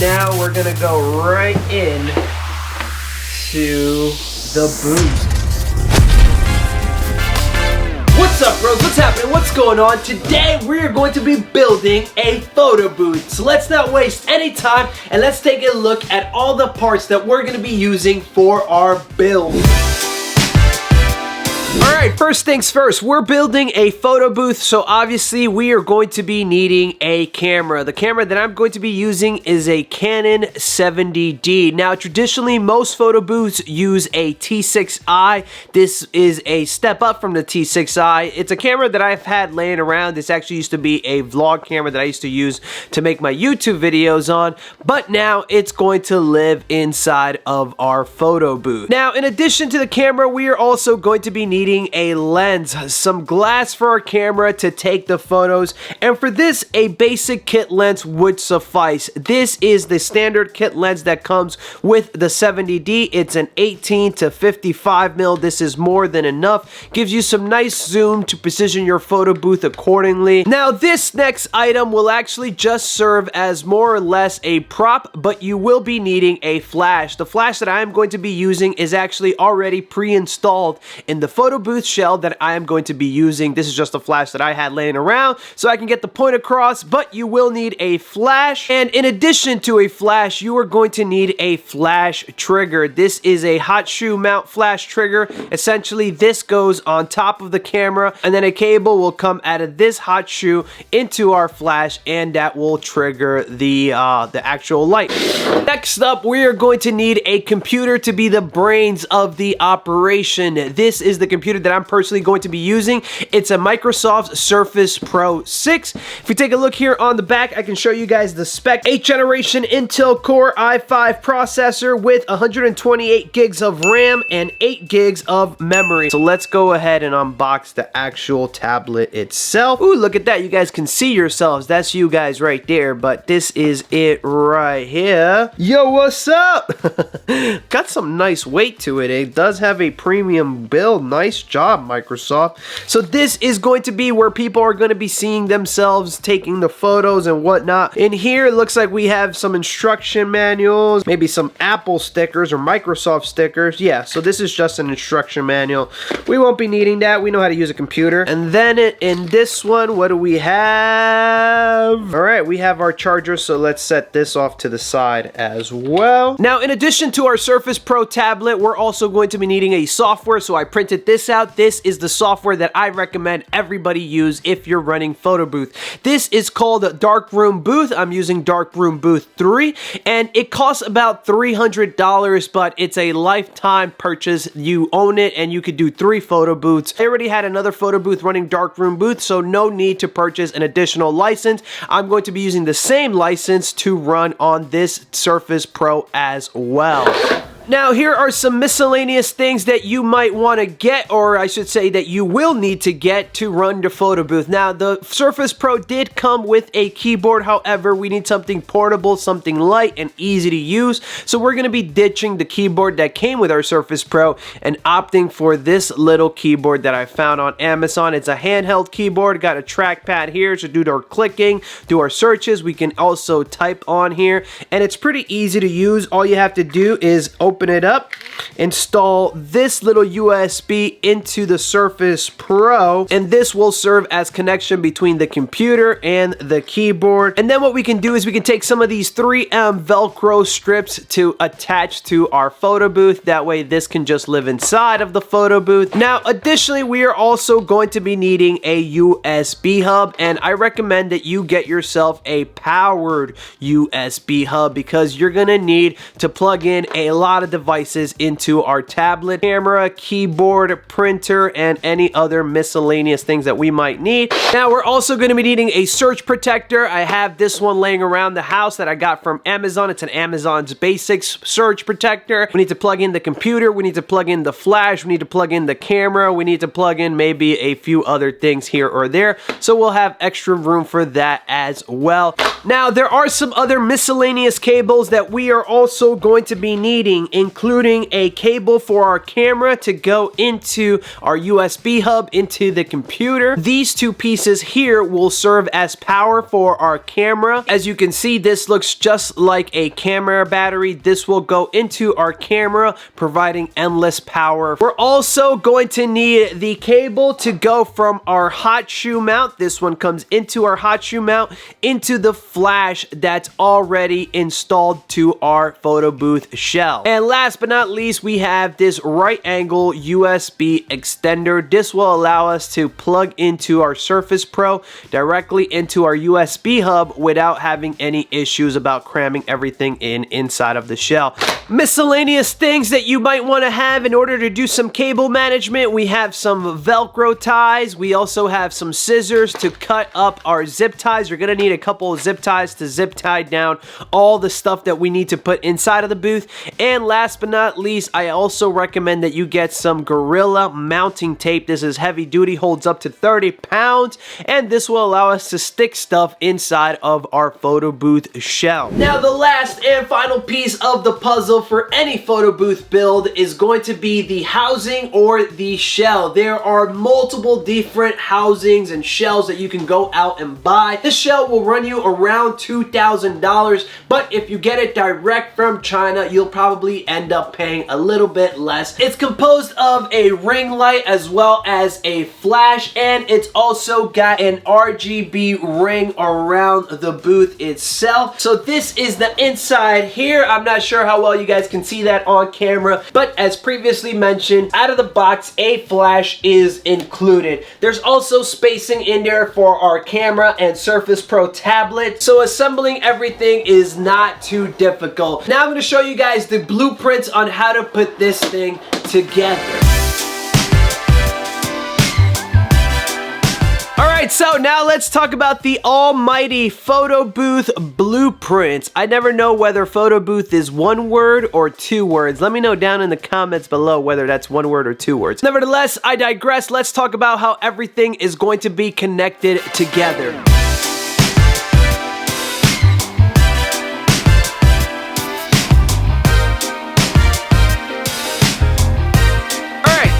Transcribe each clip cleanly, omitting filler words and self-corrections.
Now we're gonna go right in to the booth. What's up, bros? What's happening? What's going on? Today we are going to be building a photo booth. So let's not waste any time and let's take a look at all the parts that we're going to be using for our build. Alright, first things first, we're building a photo booth, so obviously we are going to be needing a camera. The camera that I'm going to be using is a Canon 70D. Now, traditionally, most photo booths use a T6i. This is a step up from the T6i. It's a camera that I've had laying around. This actually used to be a vlog camera that I used to use to make my YouTube videos on, but now it's going to live inside of our photo booth. Now, in addition to the camera, we are also going to be needing a lens, some glass for our camera to take the photos, and for this a basic kit lens would suffice. This is the standard kit lens that comes with the 70D. It's an 18 to 55 mil. This is more than enough. Gives you some nice zoom to position your photo booth accordingly. Now this next item will actually just serve as more or less a prop, but you will be needing a flash. The flash that I am going to be using is actually already pre-installed in the photo booth shell that I am going to be using. This is just a flash that I had laying around so I can get the point across, but you will need a flash, and in addition to a flash, you are going to need a flash trigger. This is a hot shoe mount flash trigger. Essentially, this goes on top of the camera, and then a cable will come out of this hot shoe into our flash, and that will trigger the actual light. Next up, we are going to need a computer to be the brains of the operation. This is the computer that I'm personally going to be using. It's a Microsoft Surface Pro 6. If you take a look here on the back, I can show you guys the spec. 8th generation Intel Core i5 processor with 128 gigs of RAM and 8 gigs of memory. So let's go ahead and unbox the actual tablet itself. Ooh, look at that. You guys can see yourselves. That's you guys right there, but this is it right here. Yo, what's up? Got some nice weight to it. It does have a premium build. Nice job, Microsoft. So this is going to be where people are going to be seeing themselves taking the photos and whatnot. In here, it looks like we have some instruction manuals, maybe some Apple stickers or Microsoft stickers. Yeah, so this is just an instruction manual. We won't be needing that. We know how to use a computer. And then in this one, what do we have? All right, we have our charger, so let's set this off to the side as well. Now, in addition to our Surface Pro tablet, we're also going to be needing a software, so I printed this out. This is the software that I recommend everybody use if you're running photo booth. This is called Darkroom Booth. I'm using Darkroom Booth 3, and it costs about $300, but it's a lifetime purchase. You own it, and you could do 3 photo booths. I already had another photo booth running Darkroom Booth, so no need to purchase an additional license. I'm going to be using the same license to run on this Surface Pro as well. Now, here are some miscellaneous things that you might want to get, or I should say that you will need to get to run your photo booth. Now, the Surface Pro did come with a keyboard. However, we need something portable, something light and easy to use. So we're going to be ditching the keyboard that came with our Surface Pro and opting for this little keyboard that I found on Amazon. It's a handheld keyboard, got a trackpad here to do our clicking, do our searches. We can also type on here, and it's pretty easy to use. All you have to do is open it up, install this little USB into the Surface Pro, and this will serve as connection between the computer and the keyboard. And then what we can do is we can take some of these 3M Velcro strips to attach to our photo booth. That way this can just live inside of the photo booth. Now, additionally, we are also going to be needing a USB hub, and I recommend that you get yourself a powered USB hub because you're gonna need to plug in a lot of devices into our tablet, camera, keyboard, printer, and any other miscellaneous things that we might need. Now, we're also going to be needing a surge protector. I have this one laying around the house that I got from Amazon. It's an Amazon's Basics surge protector. We need to plug in the computer. We need to plug in the flash. We need to plug in the camera. We need to plug in maybe a few other things here or there. So we'll have extra room for that as well. Now, there are some other miscellaneous cables that we are also going to be needing, including a cable for our camera to go into our USB hub into the computer. These two pieces here will serve as power for our camera. As you can see, this looks just like a camera battery. This will go into our camera, providing endless power. We're also going to need the cable to go from our hot shoe mount. This one comes into our hot shoe mount into the flash that's already installed to our PhotoBooth shell. And last but not least, we have this right angle USB extender. This will allow us to plug into our Surface Pro directly into our USB hub without having any issues about cramming everything inside of the shell. Miscellaneous things that you might want to have in order to do some cable management. We have some Velcro ties. We also have some scissors to cut up our zip ties. You're going to need a couple of zip ties to zip tie down all the stuff that we need to put inside of the booth. And last but not least, I also recommend that you get some Gorilla mounting tape. This is heavy duty, holds up to 30 pounds, and this will allow us to stick stuff inside of our PhotoBooth shell. Now, the last and final piece of the puzzle for any PhotoBooth build is going to be the housing or the shell. There are multiple different housings and shells that you can go out and buy. This shell will run you around $2,000, but if you get it direct from China, you'll probably end up paying a little bit less. It's composed of a ring light as well as a flash, and it's also got an RGB ring around the booth itself. So this is the inside here. I'm not sure how well you guys can see that on camera, but as previously mentioned, out of the box, a flash is included. There's also spacing in there for our camera and Surface Pro tablet, so assembling everything is not too difficult. Now I'm going to show you guys the blueprints on how to put this thing together. Alright, so now let's talk about the almighty PhotoBooth blueprints. I never know whether PhotoBooth is one word or two words. Let me know down in the comments below whether that's one word or two words. Nevertheless, I digress. Let's talk about how everything is going to be connected together.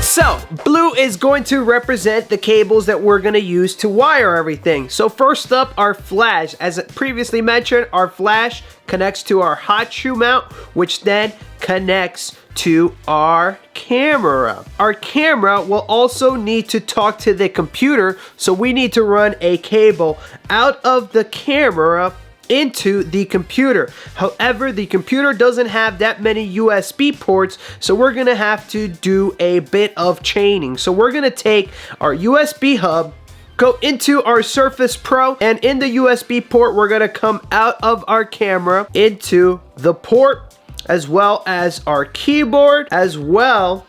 So, blue is going to represent the cables that we're going to use to wire everything. So first up, our flash. As previously mentioned, our flash connects to our hot shoe mount, which then connects to our camera. Our camera will also need to talk to the computer, so we need to run a cable out of the camera into the computer. However, the computer doesn't have that many USB ports, so we're gonna have to do a bit of chaining. So we're gonna take our USB hub, go into our Surface Pro, and in the USB port, we're gonna come out of our camera into the port, as well as our keyboard, as well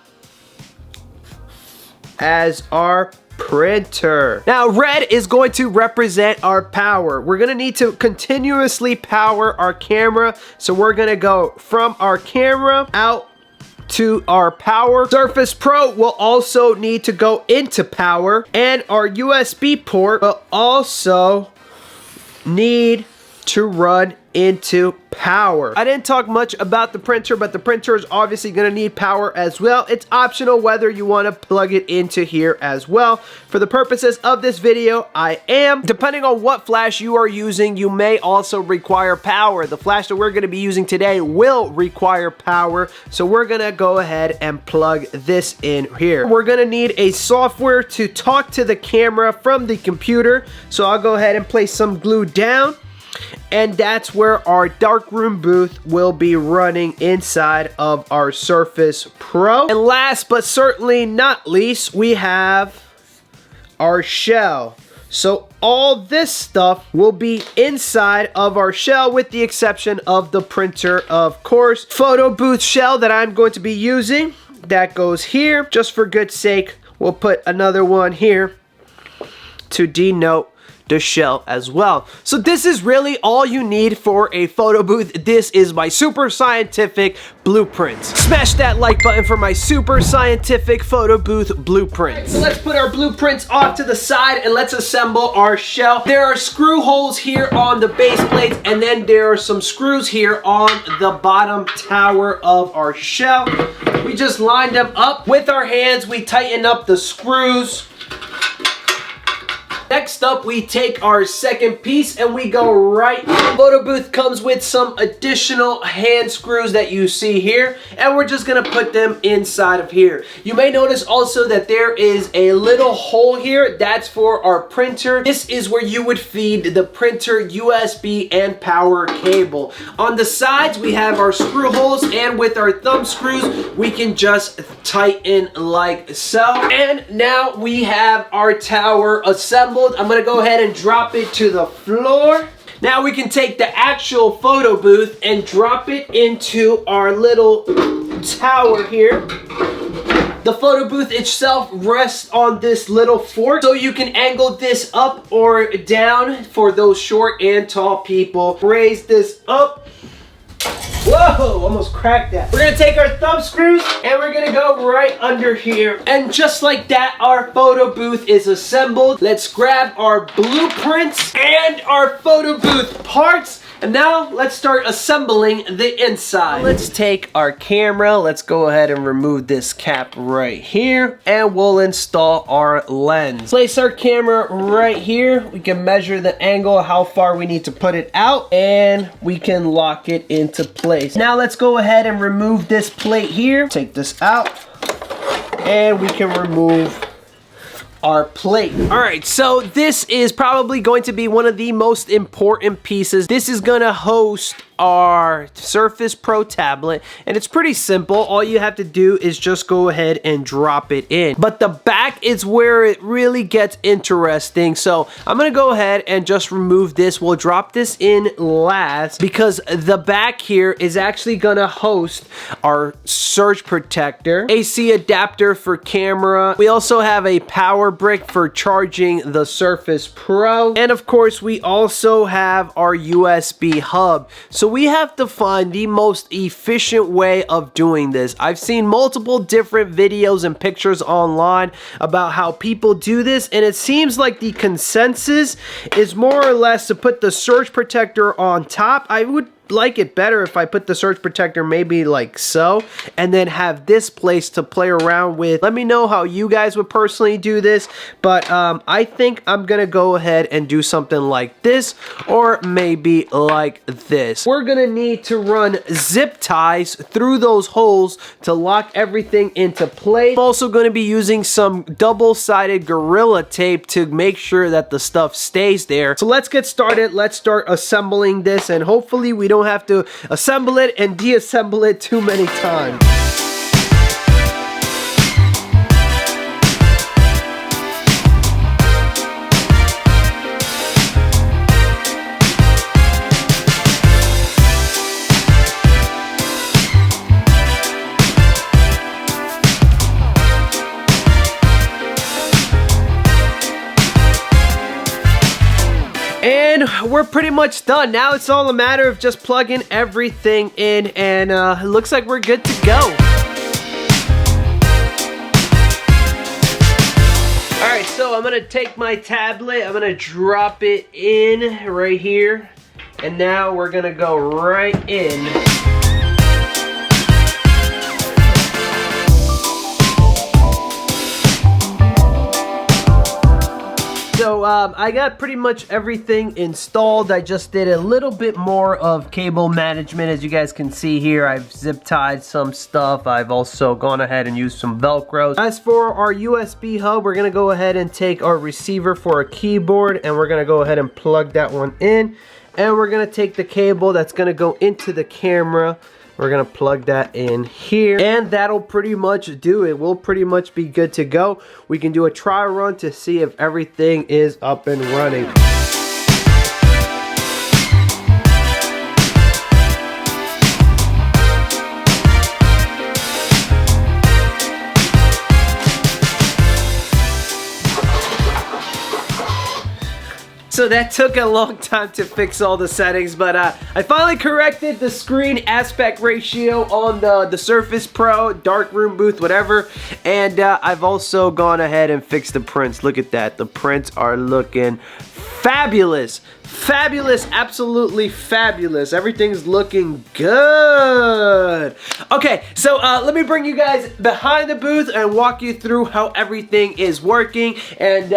as our printer. Now, red is going to represent our power. We're gonna need to continuously power our camera, so we're gonna go from our camera out to our power. Surface Pro will also need to go into power, and our USB port will also need to run into power. I didn't talk much about the printer, but the printer is obviously going to need power as well. It's optional whether you want to plug it into here as well. For the purposes of this video, I am. Depending on what flash you are using, you may also require power. The flash that we're going to be using today will require power, so we're going to go ahead and plug this in here. We're going to need a software to talk to the camera from the computer, so I'll go ahead and place some glue down. And that's where our darkroom booth will be running inside of our Surface Pro. And last but certainly not least, we have our shell. So all this stuff will be inside of our shell, with the exception of the printer, of course. PhotoBooth shell that I'm going to be using, that goes here. Just for good sake, we'll put another one here to denote the shell as well. So this is really all you need for a photo booth. This is my super scientific blueprint. Smash that like button for my super scientific photo booth blueprint. Right, so let's put our blueprints off to the side and let's assemble our shell. There are screw holes here on the base plates, and then there are some screws here on the bottom tower of our shell. We just line them up with our hands. We tighten up the screws. Next up, we take our second piece and we go right in. Photo booth comes with some additional hand screws that you see here, and we're just gonna put them inside of here. You may notice also that there is a little hole here. That's for our printer. This is where you would feed the printer USB and power cable. On the sides, we have our screw holes, and with our thumb screws, we can just tighten like so. And now we have our tower assembled. I'm gonna go ahead and drop it to the floor. Now we can take the actual photo booth and drop it into our little tower here. The photo booth itself rests on this little fork, so you can angle this up or down for those short and tall people. Raise this up. Whoa, almost cracked that. We're gonna take our thumb screws and we're gonna go right under here. And just like that, our photo booth is assembled. Let's grab our blueprints and our photo booth parts. And now let's start assembling the inside. Let's take our camera. Let's go ahead and remove this cap right here, and we'll install our lens. Place our camera right here. We can measure the angle, how far we need to put it out, and we can lock it into place. Now let's go ahead and remove this plate here. Take this out, and we can remove our plate. All right, so this is probably going to be one of the most important pieces. This is gonna host our Surface Pro tablet, and it's pretty simple. All you have to do is just go ahead and drop it in. But the back is where it really gets interesting. So I'm gonna go ahead and just remove this. We'll drop this in last because the back here is actually gonna host our surge protector, AC adapter for camera. We also have a power brick for charging the Surface Pro. And of course, we also have our USB hub. So we have to find the most efficient way of doing this. I've seen multiple different videos and pictures online about how people do this, and it seems like the consensus is more or less to put the surge protector on top. I would like it better if I put the surge protector maybe like so, and then have this place to play around with. Let me know how you guys would personally do this, but I think I'm gonna go ahead and do something like this, or maybe like this. We're gonna need to run zip ties through those holes to lock everything into place. I'm also gonna be using some double-sided Gorilla Tape to make sure that the stuff stays there. So let's get started. Let's start assembling this, and hopefully we don't have to assemble it and deassemble it too many times. And we're pretty much done. Now it's all a matter of just plugging everything in, and it looks like we're good to go. Alright, so I'm gonna take my tablet, I'm gonna drop it in right here, and now we're gonna go right in. So I got pretty much everything installed. I just did a little bit more of cable management. As you guys can see here, I've zip tied some stuff. I've also gone ahead and used some Velcro. As for our USB hub, we're gonna go ahead and take our receiver for a keyboard, and we're gonna go ahead and plug that one in. And we're gonna take the cable that's gonna go into the camera. We're gonna plug that in here, and that'll pretty much do it. We'll pretty much be good to go. We can do a try run to see if everything is up and running. so that took a long time to fix all the settings, but I finally corrected the screen aspect ratio on the Surface Pro, darkroom booth, whatever, and I've also gone ahead and fixed the prints. Look at that. The prints are looking fabulous. Fabulous, absolutely fabulous. Everything's looking good. Okay, so let me bring you guys behind the booth and walk you through how everything is working and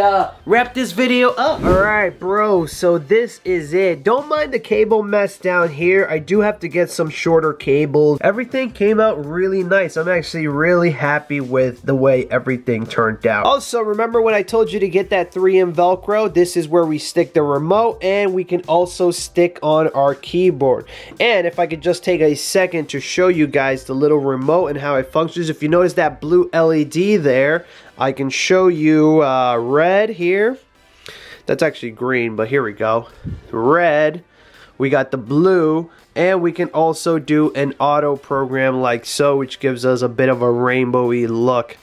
wrap this video up. All right, bro, so this is it. Don't mind the cable mess down here. I do have to get some shorter cables. Everything came out really nice. I'm actually really happy with the way everything turned out. Also, remember when I told you to get that 3M Velcro? This is where we stick the remote, and we can also stick on our keyboard. And if I could just take a second to show you guys the little remote and how it functions. If you notice that blue LED there, I can show you red here. That's actually green, but here we go. Red. We got the blue, and we can also do an auto program like so, which gives us a bit of a rainbowy look.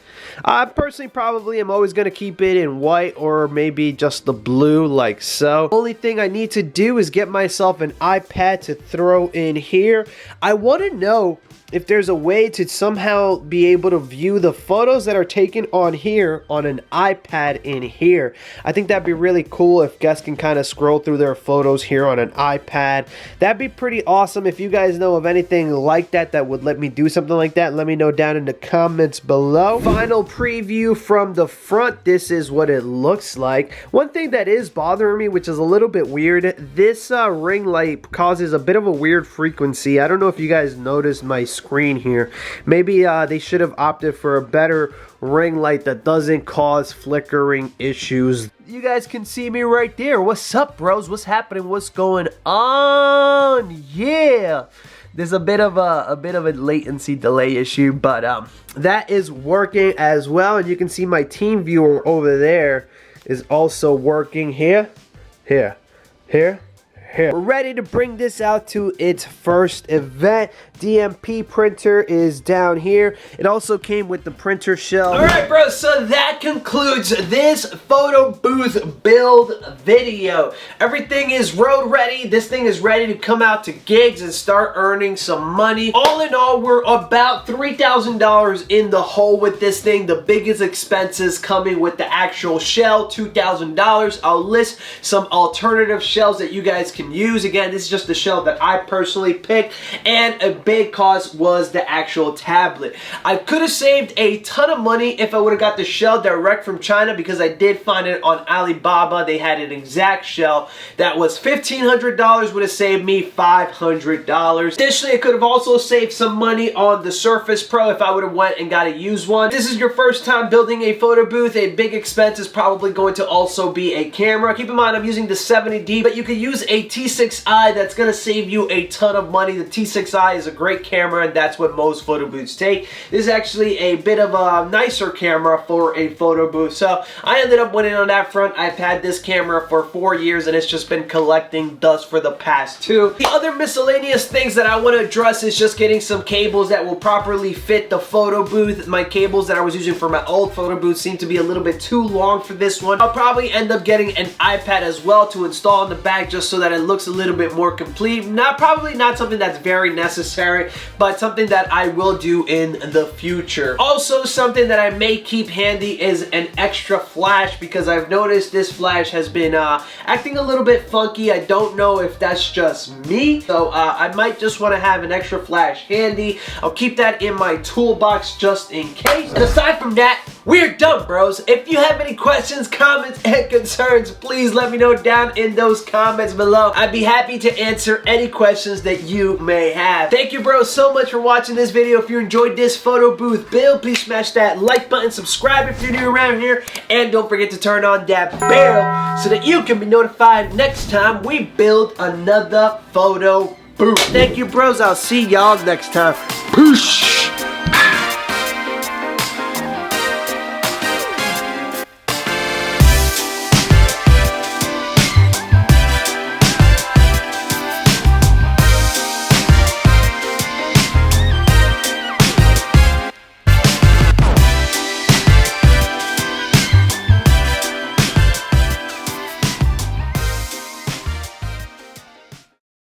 I personally probably am always going to keep it in white or maybe just the blue like so. Only thing I need to do is get myself an iPad to throw in here. I want to know if there's a way to somehow be able to view the photos that are taken on here on an iPad in here. I think that'd be really cool if guests can kind of scroll through their photos here on an iPad. That'd be pretty awesome. If you guys know of anything like that that would let me do something like that, let me know down in the comments below. Final preview from the front. This is what it looks like. One thing that is bothering me, which is a little bit weird, this ring light causes a bit of a weird frequency. I don't know if you guys noticed my screen here. Maybe they should have opted for a better ring light that doesn't cause flickering issues. You guys can see me right there. What's up, bros? What's happening? What's going on? Yeah. There's a bit of a latency delay issue, but that is working as well. And you can see my team viewer over there is also working here. Here. We're ready to bring this out to its first event. DMP printer is down here. It also came with the printer shell. Alright, bro, so that concludes this photo booth build video. Everything is road ready. This thing is ready to come out to gigs and start earning some money. All in all, we're about $3,000 in the hole with this thing. The biggest expenses coming with the actual shell, $2,000. I'll list some alternative shells that you guys can use. Again, this is just the shell that I personally picked, and a big cost was the actual tablet. I could have saved a ton of money if I would have got the shell direct from China, because I did find it on Alibaba. They had an exact shell that was $1,500, would have saved me $500. Additionally, I could have also saved some money on the Surface Pro if I would have went and got a used one. If this is your first time building a photo booth, a big expense is probably going to also be a camera. Keep in mind, I'm using the 70D, but you could use a T6i that's going to save you a ton of money. The T6i is a great camera, and that's what most photo booths take. This is actually a bit of a nicer camera for a photo booth, so I ended up winning on that front. I've had this camera for 4 years, and it's just been collecting dust for the past 2. The other miscellaneous things that I want to address is just getting some cables that will properly fit the photo booth. My cables that I was using for my old photo booth seem to be a little bit too long for this one. I'll probably end up getting an iPad as well to install in the back, just so that it looks a little bit more complete. Probably not something that's very necessary, but something that I will do in the future. Also, something that I may keep handy is an extra flash, because I've noticed this flash has been acting a little bit funky. I don't know if that's just me, so I might just want to have an extra flash handy. I'll keep that in my toolbox just in case. And aside from that, we're done, bros. If you have any questions, comments, and concerns, please let me know down in those comments below. I'd be happy to answer any questions that you may have. Thank you, bros, so much for watching this video. If you enjoyed this photo booth build, please smash that like button, subscribe if you're new around here, and don't forget to turn on that bell so that you can be notified next time we build another photo booth. Thank you, bros. I'll see y'all next time. Peace.